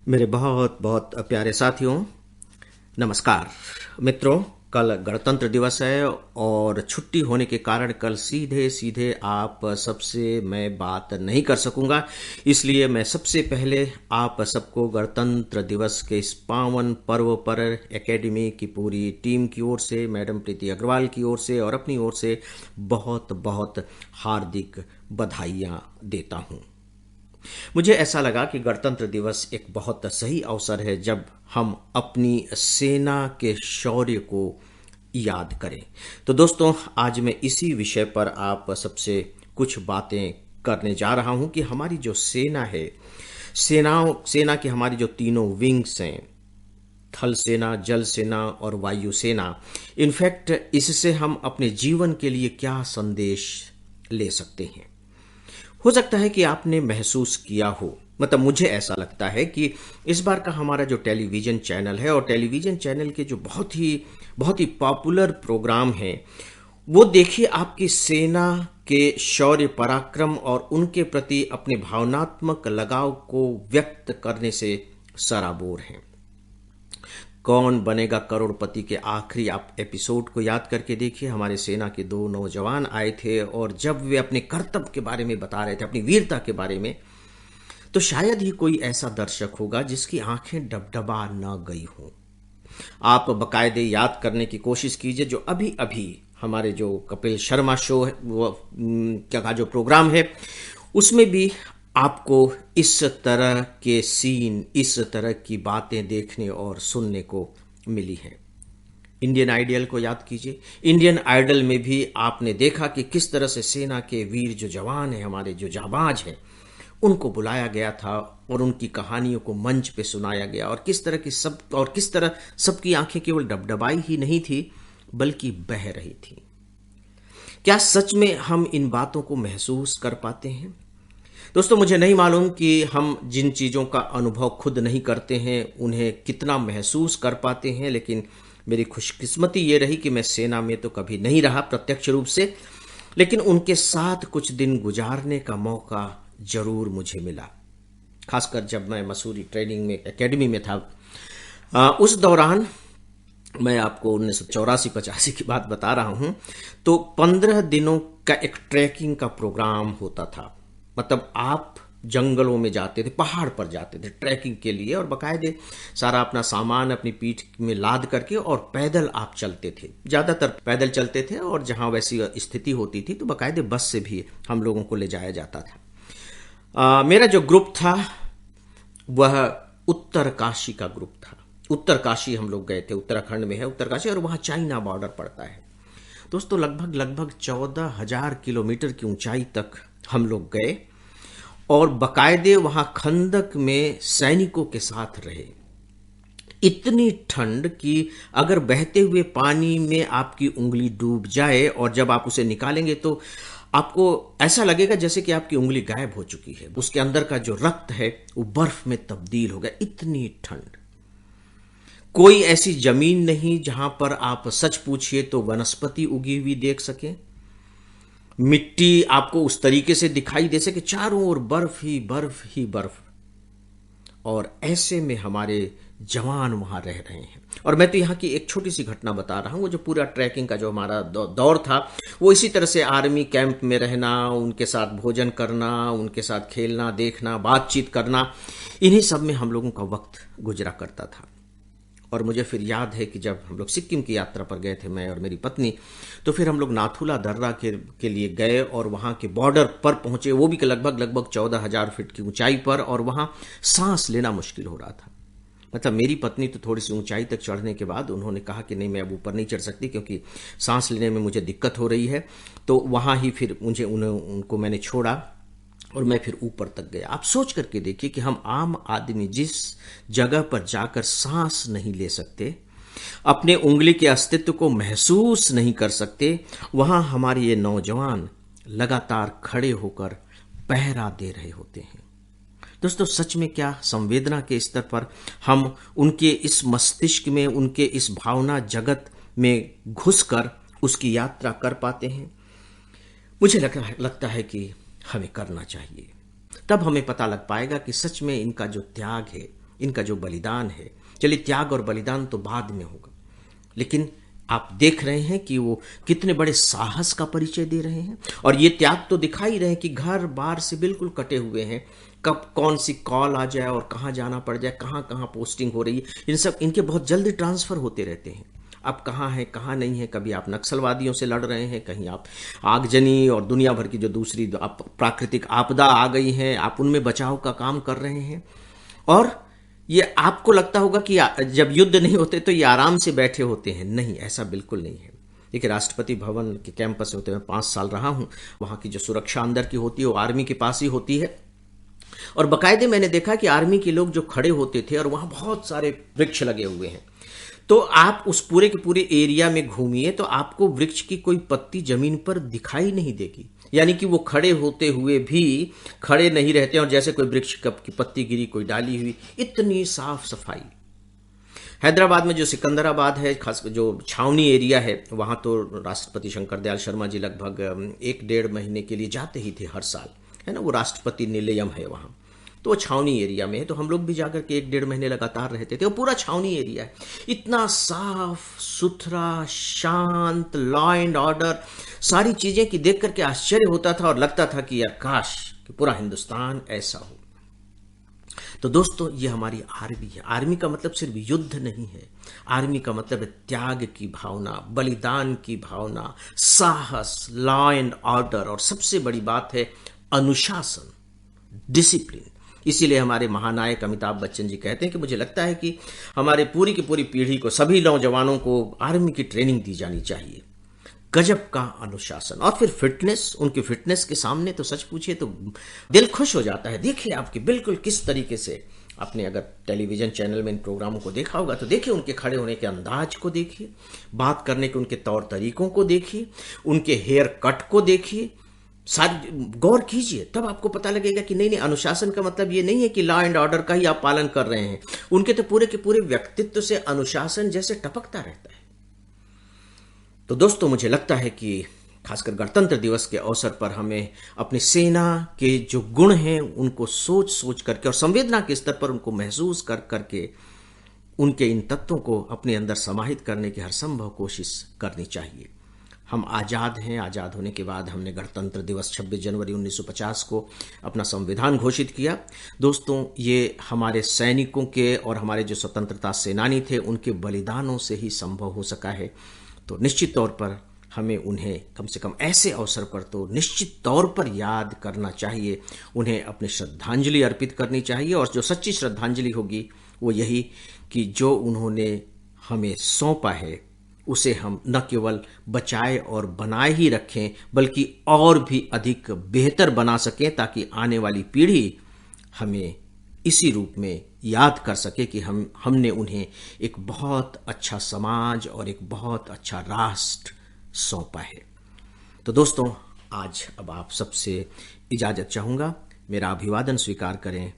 मेरे बहुत बहुत प्यारे साथियों, नमस्कार। मित्रों, कल गणतंत्र दिवस है और छुट्टी होने के कारण कल सीधे सीधे आप सबसे मैं बात नहीं कर सकूंगा। इसलिए मैं सबसे पहले आप सबको गणतंत्र दिवस के इस पावन पर्व पर एकेडमी की पूरी टीम की ओर से, मैडम प्रीति अग्रवाल की ओर से और अपनी ओर से बहुत बहुत हार्दिक बधाइयाँ देता हूँ। मुझे ऐसा लगा कि गणतंत्र दिवस एक बहुत सही अवसर है जब हम अपनी सेना के शौर्य को याद करें। तो दोस्तों, आज मैं इसी विषय पर आप सबसे कुछ बातें करने जा रहा हूं कि हमारी जो सेना है, सेना की हमारी जो तीनों विंग्स हैं, थल सेना, जल सेना और वायु सेना, इनफैक्ट इससे हम अपने जीवन के लिए क्या संदेश ले सकते हैं। हो सकता है कि आपने महसूस किया हो, मतलब मुझे ऐसा लगता है कि इस बार का हमारा जो टेलीविज़न चैनल है और टेलीविज़न चैनल के जो बहुत ही पॉपुलर प्रोग्राम हैं, वो देखिए आपकी सेना के शौर्य पराक्रम और उनके प्रति अपने भावनात्मक लगाव को व्यक्त करने से सराबोर हैं। कौन बनेगा करोड़पति के आखिरी आप एपिसोड को याद करके देखिए। हमारे सेना के दो नौजवान आए थे और जब वे अपने कर्तव्य के बारे में बता रहे थे, अपनी वीरता के बारे में, तो शायद ही कोई ऐसा दर्शक होगा जिसकी आंखें डबडबा न गई हों। आप बकायदे याद करने की कोशिश कीजिए जो अभी अभी हमारे जो कपिल शर्मा शो है, वो क्या जो प्रोग्राम है, उसमें भी आपको इस तरह के सीन, इस तरह की बातें देखने और सुनने को मिली हैं। इंडियन आइडल को याद कीजिए। इंडियन आइडल में भी आपने देखा कि किस तरह से सेना के वीर जो जवान हैं, हमारे जो जाबाज हैं, उनको बुलाया गया था और उनकी कहानियों को मंच पे सुनाया गया और किस तरह सबकी आंखें केवल डबडबाई ही नहीं थी बल्कि बह रही थी। क्या सच में हम इन बातों को महसूस कर पाते हैं? दोस्तों, मुझे नहीं मालूम कि हम जिन चीज़ों का अनुभव खुद नहीं करते हैं उन्हें कितना महसूस कर पाते हैं, लेकिन मेरी खुशकिस्मती ये रही कि मैं सेना में तो कभी नहीं रहा प्रत्यक्ष रूप से, लेकिन उनके साथ कुछ दिन गुजारने का मौका जरूर मुझे मिला। खासकर जब मैं मसूरी ट्रेनिंग में एकेडमी में था, उस दौरान मैं आपको 1984-85 की बात बता रहा हूं, तो 15 दिनों का एक ट्रैकिंग का प्रोग्राम होता था। मतलब आप जंगलों में जाते थे, पहाड़ पर जाते थे ट्रैकिंग के लिए और बाकायदे सारा अपना सामान अपनी पीठ में लाद करके और पैदल आप चलते थे। ज़्यादातर पैदल चलते थे और जहां वैसी स्थिति होती थी तो बाकायदे बस से भी हम लोगों को ले जाया जाता था। मेरा जो ग्रुप था वह उत्तरकाशी का ग्रुप था। उत्तरकाशी हम लोग गए थे, उत्तराखंड में है उत्तरकाशी, और वहाँ चाइना बॉर्डर पड़ता है। दोस्तों, लगभग 14,000 किलोमीटर की ऊंचाई तक हम लोग गए और बकायदे वहां खंदक में सैनिकों के साथ रहे। इतनी ठंड कि अगर बहते हुए पानी में आपकी उंगली डूब जाए और जब आप उसे निकालेंगे तो आपको ऐसा लगेगा जैसे कि आपकी उंगली गायब हो चुकी है। उसके अंदर का जो रक्त है वो बर्फ में तब्दील हो गया। इतनी ठंड, कोई ऐसी जमीन नहीं जहां पर आप सच पूछिए तो वनस्पति उगी हुई देख सके, मिट्टी आपको उस तरीके से दिखाई दे सके, चारों ओर बर्फ ही बर्फ ही बर्फ। और ऐसे में हमारे जवान वहां रह रहे हैं। और मैं तो यहाँ की एक छोटी सी घटना बता रहा हूँ। वो जो पूरा ट्रैकिंग का जो हमारा दौर था वो इसी तरह से आर्मी कैंप में रहना, उनके साथ भोजन करना, उनके साथ खेलना, देखना, बातचीत करना, इन्हीं सब में हम लोगों का वक्त गुजरा करता था। और मुझे फिर याद है कि जब हम लोग सिक्किम की यात्रा पर गए थे, मैं और मेरी पत्नी, तो फिर हम लोग नाथुला दर्रा के लिए गए और वहाँ के बॉर्डर पर पहुँचे, वो भी लगभग 14,000 फीट की ऊंचाई पर, और वहाँ सांस लेना मुश्किल हो रहा था। मतलब मेरी पत्नी तो थोड़ी सी ऊंचाई तक चढ़ने के बाद उन्होंने कहा कि नहीं, मैं अब ऊपर नहीं चढ़ सकती क्योंकि सांस लेने में मुझे दिक्कत हो रही है। तो वहाँ ही फिर उनको मैंने छोड़ा और मैं फिर ऊपर तक गया। आप सोच करके देखिए कि हम आम आदमी जिस जगह पर जाकर सांस नहीं ले सकते, अपने उंगली के अस्तित्व को महसूस नहीं कर सकते, वहां हमारे ये नौजवान लगातार खड़े होकर पहरा दे रहे होते हैं। दोस्तों, सच में क्या संवेदना के स्तर पर हम उनके इस मस्तिष्क में, उनके इस भावना जगत में घुसकर उसकी यात्रा कर पाते हैं? मुझे लगता है कि हमें करना चाहिए। तब हमें पता लग पाएगा कि सच में इनका जो त्याग है इनका जो बलिदान है, चलिए त्याग और बलिदान तो बाद में होगा, लेकिन आप देख रहे हैं कि वो कितने बड़े साहस का परिचय दे रहे हैं। और ये त्याग तो दिखा ही रहे हैं कि घर बार से बिल्कुल कटे हुए हैं, कब कौन सी कॉल आ जाए और कहाँ जाना पड़ जाए, कहाँ कहाँ पोस्टिंग हो रही है, इन सब इनके बहुत जल्दी ट्रांसफर होते रहते हैं। अब कहाँ है कहाँ नहीं है, कभी आप नक्सलवादियों से लड़ रहे हैं, कहीं आप आगजनी और दुनिया भर की जो दूसरी प्राकृतिक आपदा आ गई है, आप उनमें बचाव का काम कर रहे हैं। और ये आपको लगता होगा कि जब युद्ध नहीं होते तो ये आराम से बैठे होते हैं, नहीं, ऐसा बिल्कुल नहीं है। देखिए, राष्ट्रपति भवन के कैंपस होते हुए 5 साल रहा हूं, वहां की जो सुरक्षा अंदर की होती है वो आर्मी के पास ही होती है। और बाकायदे मैंने देखा कि आर्मी के लोग जो खड़े होते थे और वहां बहुत सारे वृक्ष लगे हुए हैं, तो आप उस पूरे के पूरे एरिया में घूमिए तो आपको वृक्ष की कोई पत्ती जमीन पर दिखाई नहीं देगी। यानी कि वो खड़े होते हुए भी खड़े नहीं रहते और जैसे कोई वृक्ष की पत्ती गिरी, कोई डाली हुई, इतनी साफ सफाई। हैदराबाद में जो सिकंदराबाद है, खास जो छावनी एरिया है, वहां तो राष्ट्रपति शंकर दयाल शर्मा जी लगभग 1-1.5 महीने के लिए जाते ही थे हर साल, है ना। वो राष्ट्रपति निलयम है वहां, तो वो छावनी एरिया में है, तो हम लोग भी जाकर के 1-1.5 महीने लगातार रहते थे। वो पूरा छावनी एरिया है, इतना साफ सुथरा, शांत, लॉ एंड ऑर्डर, सारी चीजें कि देख करके आश्चर्य होता था और लगता था कि यार काश कि पूरा हिंदुस्तान ऐसा हो। तो दोस्तों, ये हमारी आर्मी है। आर्मी का मतलब सिर्फ युद्ध नहीं है, आर्मी का मतलब है त्याग की भावना, बलिदान की भावना, साहस, लॉ एंड ऑर्डर, और सबसे बड़ी बात है अनुशासन, डिसिप्लिन। इसीलिए हमारे महानायक अमिताभ बच्चन जी कहते हैं कि मुझे लगता है कि हमारे पूरी की पूरी पीढ़ी को, सभी नौजवानों को आर्मी की ट्रेनिंग दी जानी चाहिए। गजब का अनुशासन, और फिर फिटनेस, उनकी फिटनेस के सामने तो सच पूछिए तो दिल खुश हो जाता है। देखिए आपके बिल्कुल किस तरीके से, आपने अगर टेलीविजन चैनल में इन प्रोग्रामों को देखा होगा तो देखिए उनके खड़े होने के अंदाज को देखिए, बात करने के उनके तौर तरीकों को देखिए, उनके हेयर कट को देखिए, सारी गौर कीजिए, तब आपको पता लगेगा कि नहीं नहीं, अनुशासन का मतलब ये नहीं है कि लॉ एंड ऑर्डर का ही आप पालन कर रहे हैं। उनके तो पूरे के पूरे व्यक्तित्व से अनुशासन जैसे टपकता रहता है। तो दोस्तों, मुझे लगता है कि खासकर गणतंत्र दिवस के अवसर पर हमें अपनी सेना के जो गुण हैं उनको सोच सोच करके और संवेदना के स्तर पर उनको महसूस कर करके उनके इन तत्वों को अपने अंदर समाहित करने की हर संभव कोशिश करनी चाहिए। हम आज़ाद हैं, आज़ाद होने के बाद हमने गणतंत्र दिवस 26 जनवरी 1950 को अपना संविधान घोषित किया। दोस्तों, ये हमारे सैनिकों के और हमारे जो स्वतंत्रता सेनानी थे उनके बलिदानों से ही संभव हो सका है। तो निश्चित तौर पर हमें उन्हें कम से कम ऐसे अवसर पर तो निश्चित तौर पर याद करना चाहिए, उन्हें अपनी श्रद्धांजलि अर्पित करनी चाहिए। और जो सच्ची श्रद्धांजलि होगी वो यही कि जो उन्होंने हमें सौंपा है उसे हम न केवल बचाए और बनाए ही रखें बल्कि और भी अधिक बेहतर बना सकें, ताकि आने वाली पीढ़ी हमें इसी रूप में याद कर सके कि हमने उन्हें एक बहुत अच्छा समाज और एक बहुत अच्छा राष्ट्र सौंपा है। तो दोस्तों, आज अब आप सबसे इजाज़त चाहूँगा। मेरा अभिवादन स्वीकार करें।